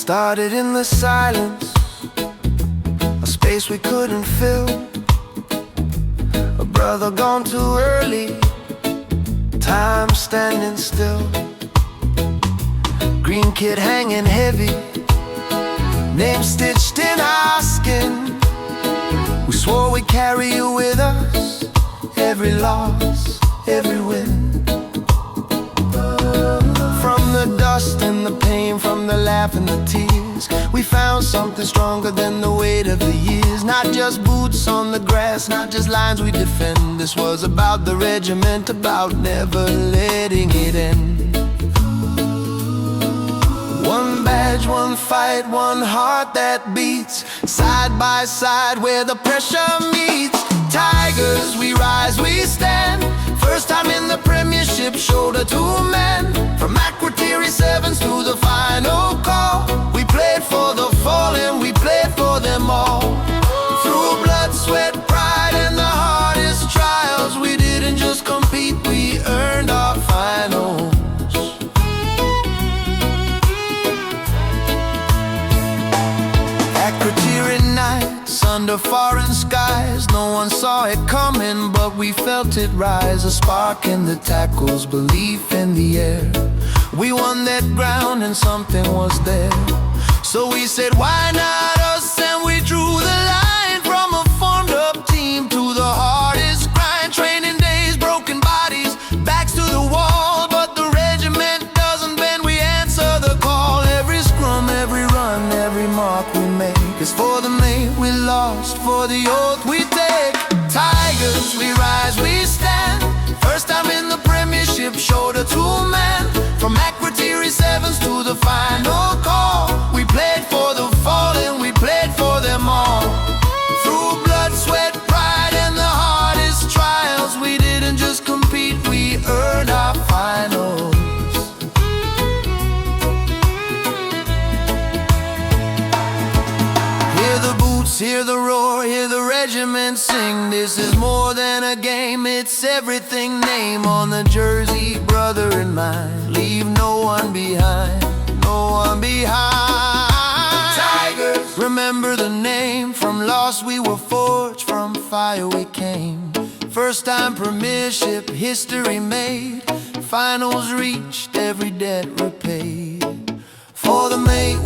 started in the silence, a space we couldn't fill. A brother gone too early, time standing still. Green kid hanging heavy, name stitched in our skin. We swore we'd carry you with us, every loss, every win. From the dust and the pain, from the laugh and the tears, we found something stronger than the weight of the years. Not just boots on the grass, not just lines we defend. This was about the regiment, about never letting it end. One badge, one fight, one heart that beats, side by side where the pressure meets. Tigers, we rise, we stand. First time in the premiership, shoulder to man. From Akrotiri sevens to the final call, we played for the fallen, we played for them all. Through blood, sweat, pride, and the hardest trials, we didn't just compete, we earned our finals. Akrotiri nights under foreign skies, no one saw it coming, but we felt it rise. A spark in the tackles, belief in the air. We won that ground and something was there. So we said, why not us? And we drew the line from a formed up team to the hardest grind. Training days, broken bodies, backs to the wall, but the regiment doesn't bend, we answer the call. Every scrum, every run, every mark we make is for the mate we lost, for the oath we take. Tigers, we rise, we stand. First time in the premiership, shoulder to man. From Akrotiri sevens to the final call, we played for the fallen, we played for them all. Through blood, sweat, pride, and the hardest trials, we didn't just compete, we earned our finals. Hear the boots, hear the roar, hear the regiment sing. This is more than a game, it's everything. Name on the jersey, brother and mine. Leave no one behind, no one behind. Tigers, remember the name. From loss we were forged, from fire we came. First time premiership, history made. Finals reached, every debt repaid. For the mate